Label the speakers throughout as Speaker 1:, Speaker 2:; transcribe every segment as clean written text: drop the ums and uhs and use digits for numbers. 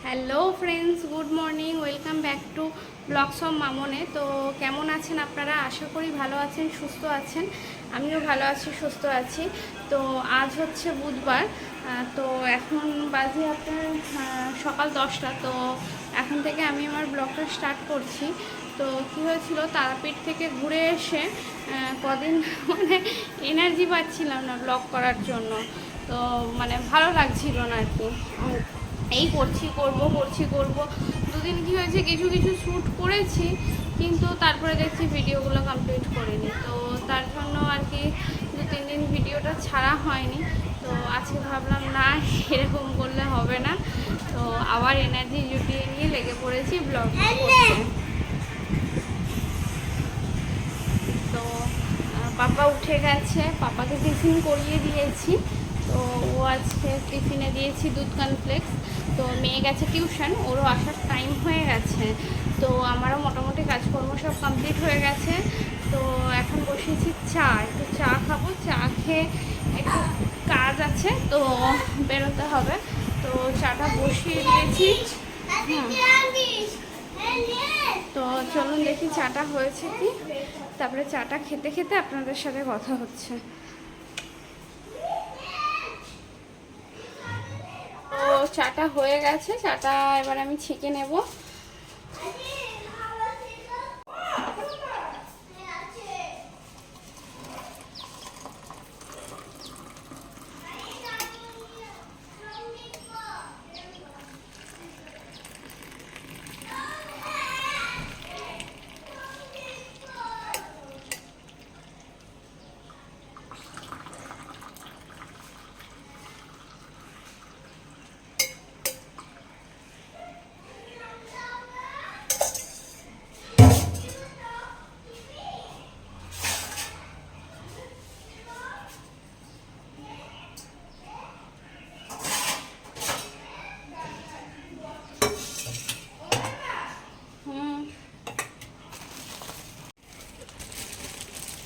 Speaker 1: Hello friends, good morning. Welcome back to blogs of মামনে। তো কেমন আছেন আপনারা? আশা করি ভালো আছেন, সুস্থ আছেন। আমিও ভালো আছি, সুস্থ আছি। তো আজ হচ্ছে বুধবার। তো এখন বাজে আপনার সকাল 10টা। তো এখন থেকে আমি আমার ব্লগটা স্টার্ট করছি। তো কী হয়েছিল, তারাপীঠ থেকে ঘুরে এসে কদিন এনার্জি পাচ্ছিলাম না ব্লগ করার জন্য। তো ভালো লাগছিল না আর কি। এই করছি করব দুদিন কী হয়েছে, কিছু কিছু শ্যুট করেছি, কিন্তু তারপরে দেখছি ভিডিওগুলো কমপ্লিট করিনি। তো তার জন্য আর কি 2-3 দিন ভিডিওটা ছাড়া হয়নি। তো আজকে ভাবলাম না, এরকম করলে হবে না। তো আবার এনার্জি জুটিয়ে নিয়ে লেগে পড়েছি ব্লগ করতে। তো পাপা উঠে গেছে, পাপাকে টিফিন করিয়ে দিয়েছি। তো ও আজকে টিফিনে দিয়েছি দুধ কর্নফ্লেক্স। তো মেয়ে গেছে টিউশন, ওরও আসার টাইম হয়ে গেছে। তো আমারও মোটামুটি কাজকর্ম সব কমপ্লিট হয়ে গেছে। তো এখন বসিয়েছি চা, একটু চা খাবো। চা খেয়ে একটু কাজ আছে, তো বেরোতে হবে। তো চাটা বসিয়ে দিয়েছি। তো চলুন দেখি চাটা হয়েছে কি, তারপরে চাটা খেতে খেতে আপনাদের সাথে কথা হচ্ছে। তো চাটা হয়ে গেছে, চাটা এবার আমি ছেঁকে নেব।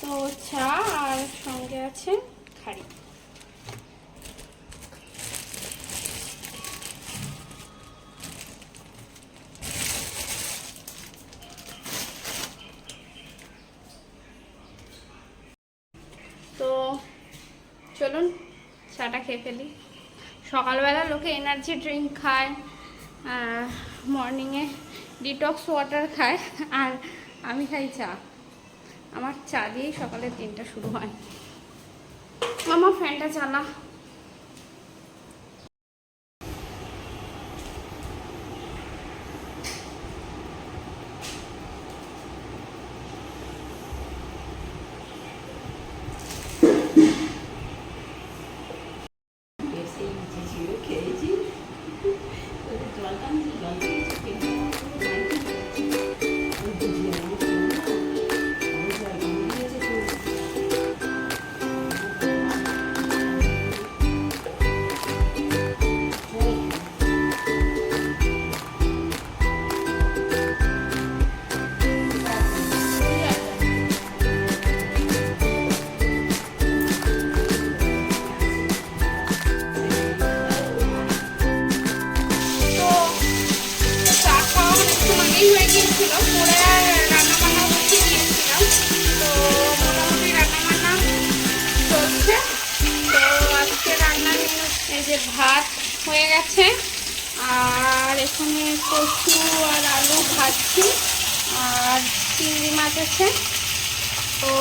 Speaker 1: তো চা আর সঙ্গে আছে খাড়ি। তো চলুন চাটা খেয়ে ফেলি। সকালবেলা লোকে এনার্জি ড্রিঙ্ক খায়, মর্নিংয়ে ডিটক্স ওয়াটার খায়, আর আমি খাই চা। আমার চা দিয়েই সকালের দিনটা শুরু হয়। মামা ফ্যানটা চালা। হয়ে গিয়েছিল, পরে আর রান্নাবান্না বসিয়ে দিয়েছিলাম। তো মোটামুটি রান্নাবান্না চলছে। তো আজকে রান্নার এই যে ভাত হয়ে গেছে, আর এখানে কচু আর আলু ভাজছি, আর চিংড়ি মাছ আছে। তো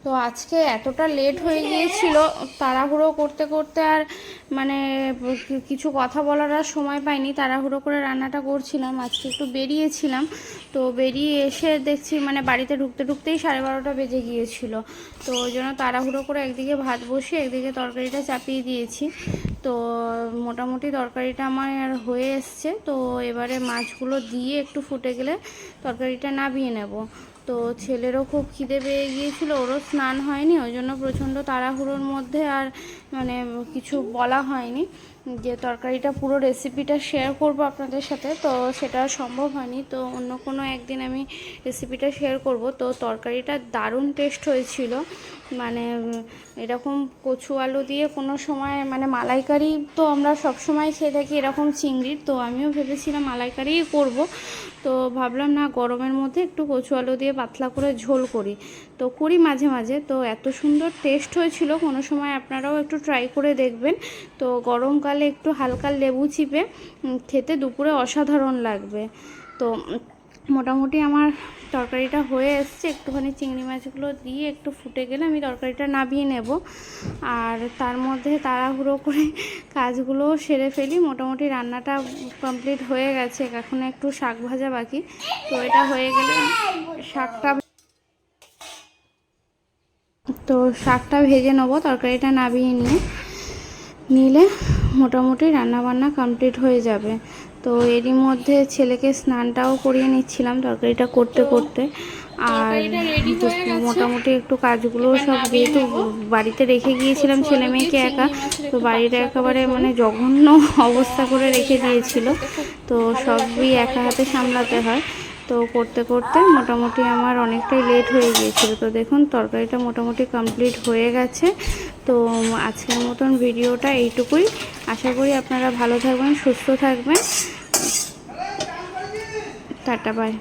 Speaker 1: তো আজকে এতটা লেট হয়ে গিয়েছিল, তাড়াহুড়ো করতে করতে আর মানে কিছু কথা বলার আর সময় পাইনি। তাড়াহুড়ো করে রান্নাটা করছিলাম, আজকে একটু বেরিয়েছিলাম। তো বেরিয়ে এসে দেখছি মানে বাড়িতে ঢুকতে ঢুকতেই 12:30 বেজে গিয়েছিল। তো ওই জন্য তাড়াহুড়ো করে একদিকে ভাত বসিয়ে একদিকে তরকারিটা চাপিয়ে দিয়েছি। তো মোটামুটি তরকারিটা আমার হয়ে এসছে। তো এবারে মাছগুলো দিয়ে একটু ফুটে গেলে তরকারিটা নামিয়ে নেব। তো ছেলেরও খুব খিদে পেয়ে গিয়েছিল, ওরও স্নান হয়নি, ওই জন্য প্রচণ্ড তাড়াহুড়োর মধ্যে আর মানে কিছু বলা হয়নি যে তরকারিটা পুরো রেসিপিটা শেয়ার করব আপনাদের সাথে। তো সেটা সম্ভব হয়নি, তো অন্য কোনো একদিন আমি রেসিপিটা শেয়ার করব। তো তরকারিটা দারুণ টেস্ট হয়েছিল, মানে এরকম কচু আলু দিয়ে কোনো সময় মানে মালাইকারি তো আমরা সব সময় খেয়ে থাকি এরকম চিংড়ির, তো আমিও ভেবেছিলাম মালাইকারিই করব। তো ভাবলাম না, গরমের মধ্যে একটু কচু আলু দিয়ে পাতলা করে ঝোল করি, তো করি মাঝে মাঝে। তো এত সুন্দর টেস্ট হয়েছিল, কোনো সময় আপনারাও একটু ট্রাই করে দেখবেন। তো গরমকালে একটু হালকা লেবু চিপে খেতে দুপুরে অসাধারণ লাগবে। তো মোটামুটি আমার তরকারিটা হয়ে এসছে, একটুখানি চিংড়ি মাছগুলো দিয়ে একটু ফুটে গেলে আমি তরকারিটা নামিয়ে নেব। আর তার মধ্যে তাড়াহুড়ো করে কাজগুলোও সেরে ফেলি। মোটামুটি রান্নাটা কমপ্লিট হয়ে গেছে, এখন একটু শাক ভাজা বাকি। তো এটা হয়ে গেলে শাকটা ভেজে নেবো, তরকারিটা নামিয়ে নিলে মোটামুটি রান্নাবান্না কমপ্লিট হয়ে যাবে। তো এরই মধ্যে ছেলেকে স্নানটাও করিয়ে নিচ্ছিলাম তরকারিটা করতে করতে। আর মোটামুটি একটু কাজগুলো সব, যেহেতু বাড়িতে রেখে গিয়েছিলাম ছেলে মেয়েকে একা, তো বাড়িটা একেবারে মানে জঘন্য অবস্থা করে রেখে দিয়েছিল। তো সবই একা হাতে সামলাতে হয়। তো করতে করতে মোটামুটি আমার অনেকটাই লেট হয়ে গিয়েছিল। তো দেখুন তরকারিটা মোটামুটি কমপ্লিট হয়ে গেছে। তো আজকের মতন ভিডিওটা এইটুকুই। আশা করি আপনারা ভালো থাকবেন, সুস্থ থাকবেন। Tata, by.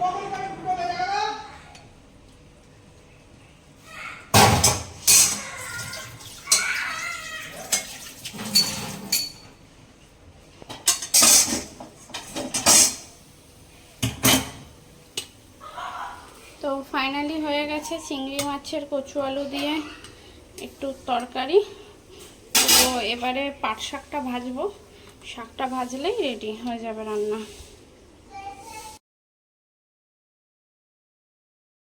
Speaker 1: তো ফাইনালি হয়ে গেছে চিংড়ি মাছের কচু আলু দিয়ে একটু তরকারি। তো এবারে পাট শাকটা ভাজবো, শাকটা ভাজলেই রেডি হয়ে যাবে রান্না।